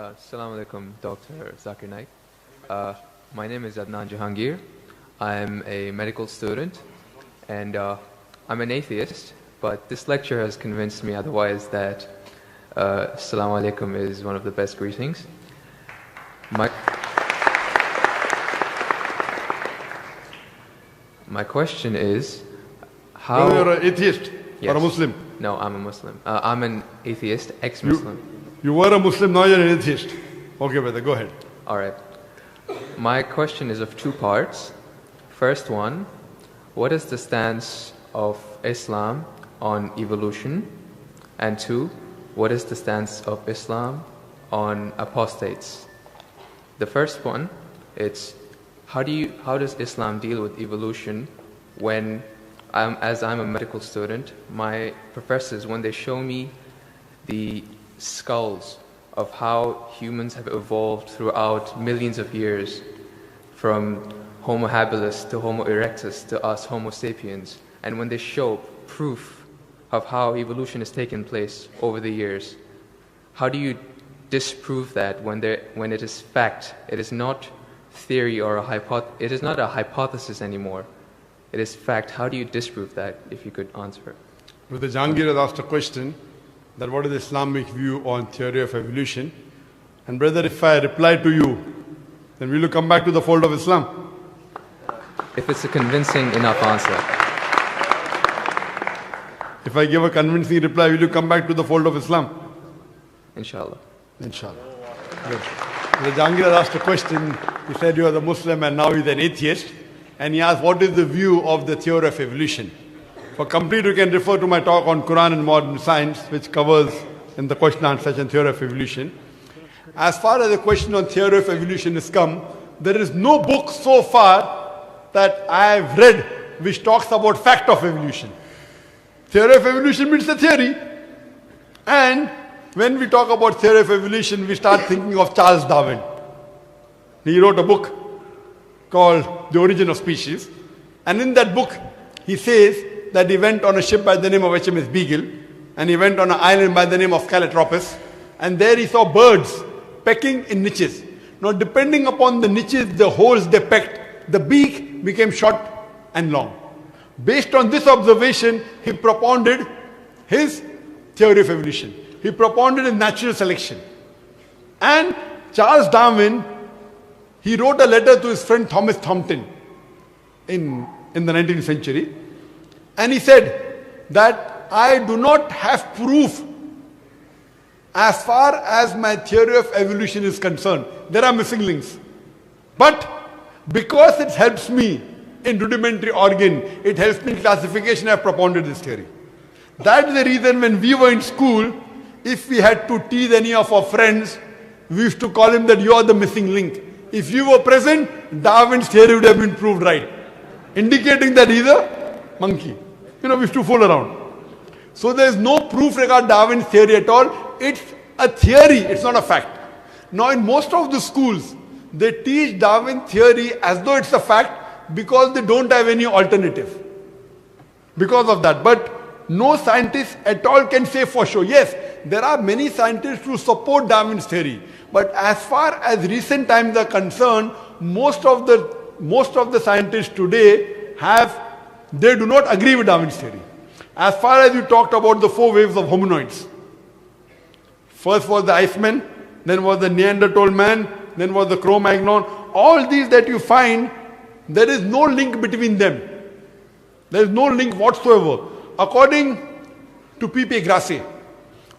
Assalamu alaikum, Dr. Zakir Naik. My name is Adnan Jahangir. I'm a medical student and I'm an atheist, but this lecture has convinced me otherwise that Assalamu alaikum is one of the best greetings. My question is, how... No, you're an atheist or a Muslim? No, I'm a Muslim. I'm an atheist, ex-Muslim. You were a Muslim, now you're an atheist. Okay, brother, go ahead. All right. My question is of two parts. First one, what is the stance of Islam on evolution? And two, what is the stance of Islam on apostates? The first one, it's how does Islam deal with evolution when, as I'm a medical student, my professors, when they show me the skulls of how humans have evolved throughout millions of years, from Homo habilis to Homo erectus to us Homo sapiens, and when they show proof of how evolution has taken place over the years, how do you disprove that when it is fact? It is not theory or it is not a hypothesis anymore. It is fact. How do you disprove that, if you could answer? Brother Jahangir has asked a question that what is the Islamic view on theory of evolution? And brother, if I reply to you, then will you come back to the fold of Islam? If it's a convincing enough answer. If I give a convincing reply, will you come back to the fold of Islam? Inshallah. Inshallah. Good. Brother Jahangir has asked a question. He said you are the Muslim and now he's an atheist. And he asked what is the view of the theory of evolution? For complete, you can refer to my talk on Quran and modern science, which covers in the question and answer theory of evolution. As far as the question on theory of evolution is come, there is no book so far that I have read which talks about fact of evolution. Theory of evolution means a theory. And when we talk about theory of evolution, we start thinking of Charles Darwin. He wrote a book called The Origin of Species. And in that book, he says that he went on a ship by the name of HMS Beagle, and he went on an island by the name of Calotropis, and there he saw birds pecking in niches. Now, depending upon the niches, the holes they pecked, the beak became short and long. Based on this observation, he propounded his theory of evolution. He propounded his natural selection. And Charles Darwin, he wrote a letter to his friend Thomas Thompson in the 19th century. And he said that I do not have proof as far as my theory of evolution is concerned. There are missing links. But because it helps me in rudimentary organ, it helps me in classification, I have propounded this theory. That's the reason when we were in school, if we had to tease any of our friends, we used to call him that you are the missing link. If you were present, Darwin's theory would have been proved right, indicating that he's a monkey. We used to fool around. So there is no proof regarding Darwin's theory at all. It's a theory, it's not a fact. Now in most of the schools, they teach Darwin theory as though it's a fact because they don't have any alternative. Because of that. But no scientist at all can say for sure. Yes, there are many scientists who support Darwin's theory. But as far as recent times are concerned, most of the scientists today they do not agree with Darwin's theory. As far as you talked about the 4 waves of hominoids. First was the Iceman, then was the Neanderthal man, then was the Cro-Magnon. All these that you find, there is no link between them. There is no link whatsoever. According to P.P. Grassi,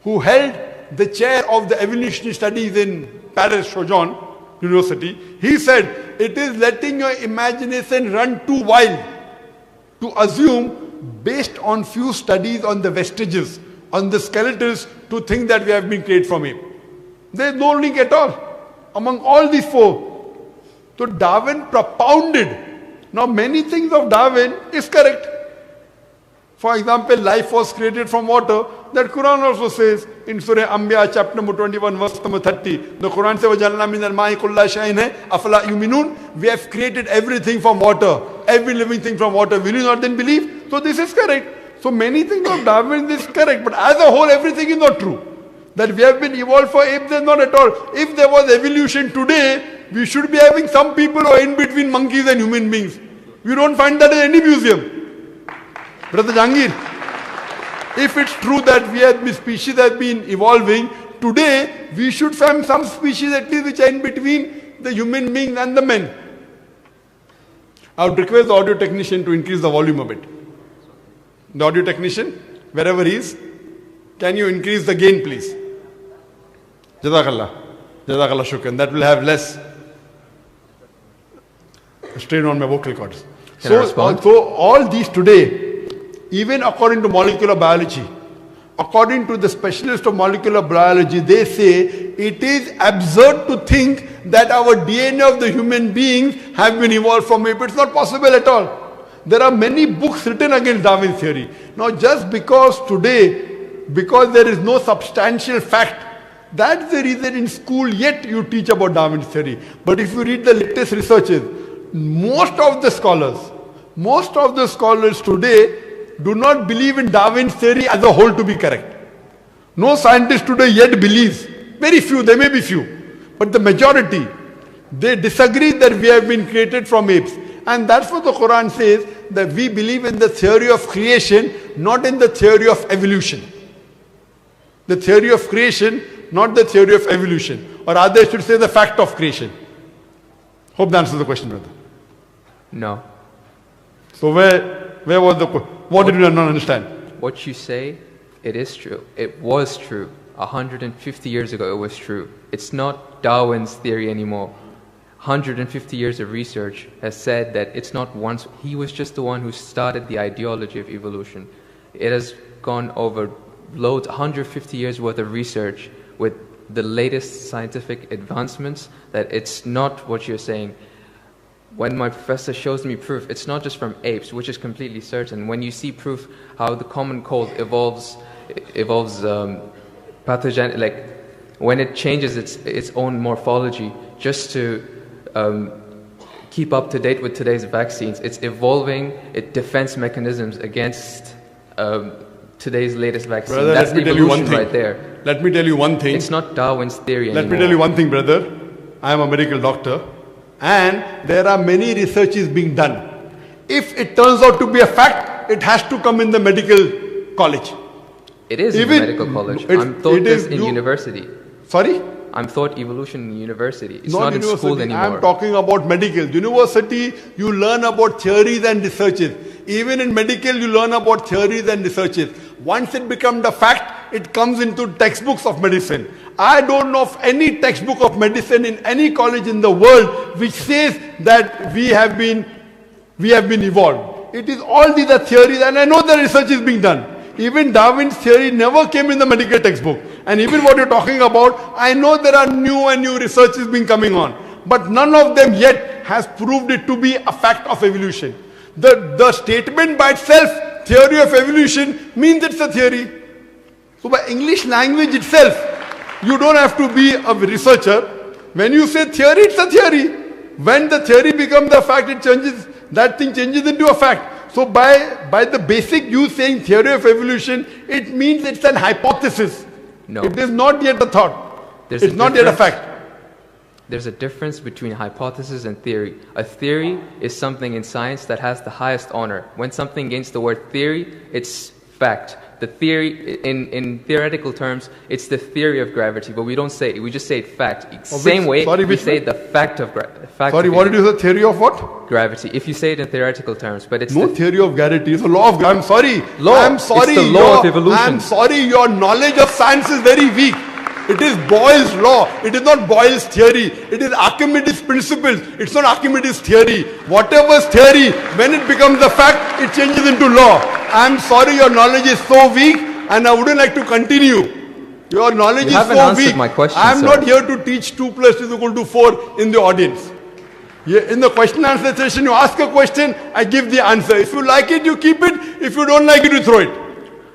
who held the chair of the evolutionary studies in Paris Sorbonne University, he said, it is letting your imagination run too wild to assume, based on few studies on the vestiges, on the skeletons, to think that we have been created from ape. There is no link at all among all these 4. So Darwin propounded. Now many things of Darwin is correct. For example, life was created from water. That Quran also says in Surah Anbiya chapter number 21 verse number 30. The Quran says, وَجَعَلْنَا مِنَ الْمَاءِ كُلَّ شَيْءٍ أَفَلَا يُؤْمِنُونَ. We have created everything from water. Every living thing from water. Will you not then believe? So this is correct. So many things of Darwin is correct. But as a whole, everything is not true. That we have been evolved for apes, then not at all. If there was evolution today, we should be having some people who are in between monkeys and human beings. We don't find that in any museum. Brother Jangir, if it's true that we have species have been evolving, today we should find some species at least which are in between the human beings and the men. I would request the audio technician to increase the volume a bit. The audio technician, wherever he is, can you increase the gain, please? Jazakallah. Jazakallah shukran. That will have less strain on my vocal cords. So all these today, even according to molecular biology, according to the specialists of molecular biology, they say it is absurd to think that our DNA of the human beings have been evolved from ape. It's not possible at all. There are many books written against Darwin's theory. Now just because today, because there is no substantial fact, that's the reason in school yet you teach about Darwin's theory. But if you read the latest researches, most of the scholars today do not believe in Darwin's theory as a whole to be correct. No scientist today yet believes. Very few, there may be few. But the majority, they disagree that we have been created from apes. And that's what the Quran says, that we believe in the theory of creation, not in the theory of evolution. The theory of creation, not the theory of evolution. Or rather, I should say the fact of creation. Hope that answers the question, brother. No. So where was the question? What did you not understand? What you say, it is true. It was true. 150 years ago, it was true. It's not Darwin's theory anymore. 150 years of research has said that it's not once. He was just the one who started the ideology of evolution. It has gone over loads, 150 years worth of research with the latest scientific advancements, that it's not what you're saying. When my professor shows me proof, it's not just from apes, which is completely certain. When you see proof how the common cold evolves pathogen, like when it changes its own morphology just to keep up to date with today's vaccines, it's evolving its defense mechanisms against today's latest vaccine. Brother, that's evolution right there. Let me tell you one thing. It's not Darwin's theory anymore. Let me tell you one thing, brother. I am a medical doctor. And there are many researches being done. If it turns out to be a fact, it has to come in the medical college. It is in the medical college. I'm taught this in university. Sorry? I'm taught evolution in university. It's not in school anymore. I'm talking about medical. University, you learn about theories and researches. Even in medical, you learn about theories and researches. Once it becomes a fact, it comes into textbooks of medicine. I don't know of any textbook of medicine in any college in the world which says that we have been evolved. It is all these are theories, and I know the research is being done. Even Darwin's theory never came in the medical textbook. And even what you're talking about, I know there are new and new researches being coming on. But none of them yet has proved it to be a fact of evolution. The statement by itself, theory of evolution, means it's a theory. So by English language itself, you don't have to be a researcher. When you say theory, it's a theory. When the theory becomes a fact, it changes. That thing changes into a fact. So by the basic you saying theory of evolution, it means it's an hypothesis. No. It is not yet a thought. It's not yet a fact. There's a difference between hypothesis and theory. A theory is something in science that has the highest honor. When something gains the word theory, it's fact. The theory, in theoretical terms, it's the theory of gravity, but we don't say it, we just say it fact. Same way we say the fact of gravity. Sorry, what did you say? Theory of what? Gravity. If you say it in theoretical terms, but it's no theory of gravity. It's a law of gravity. I'm sorry. I'm sorry. It's the law of evolution. I'm sorry, your knowledge of science is very weak. It is Boyle's law. It is not Boyle's theory. It is Archimedes' principles. It's not Archimedes' theory. Whatever's theory, when it becomes a fact, it changes into law. I'm sorry, your knowledge is so weak, and I wouldn't like to continue. Your knowledge is so weak. My question, I'm not here to teach 2 + 2 = 4 in the audience. In the question and answer session, you ask a question, I give the answer. If you like it, you keep it. If you don't like it, you throw it.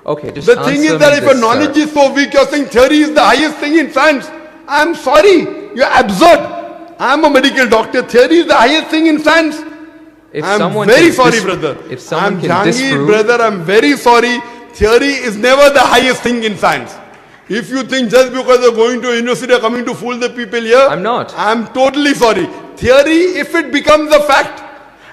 Okay, just the thing is that if your knowledge is so weak, you're saying theory is the highest thing in science. I'm sorry, you're absurd. I'm a medical doctor. Theory is the highest thing in science. I'm very sorry, brother. If someone I'm Jangir, brother. I'm very sorry. Theory is never the highest thing in science. If you think just because you're going to a university or coming to fool the people here, I'm not. I'm totally sorry. Theory, if it becomes a fact,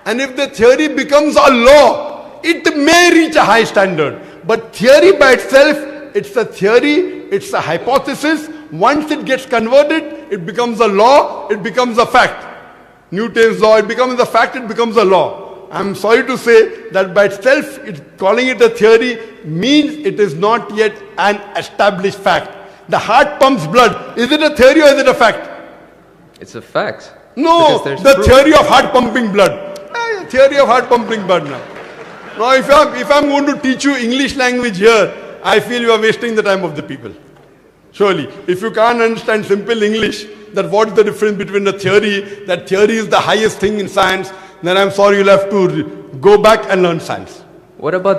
and if the theory becomes a law, it may reach a high standard. But theory by itself, it's a theory, it's a hypothesis. Once it gets converted, it becomes a law, it becomes a fact. Newton's law, it becomes a fact, it becomes a law. I'm sorry to say that by itself, calling it a theory means it is not yet an established fact. The heart pumps blood. Is it a theory or is it a fact? It's a fact. No, Because the proof. theory of heart pumping blood. Theory of heart pumping blood now. Now if I'm going to teach you English language here, I feel you are wasting the time of the people. Surely, if you can't understand simple English, that what is the difference between a theory, that theory is the highest thing in science, then I'm sorry, you'll have to go back and learn science. What about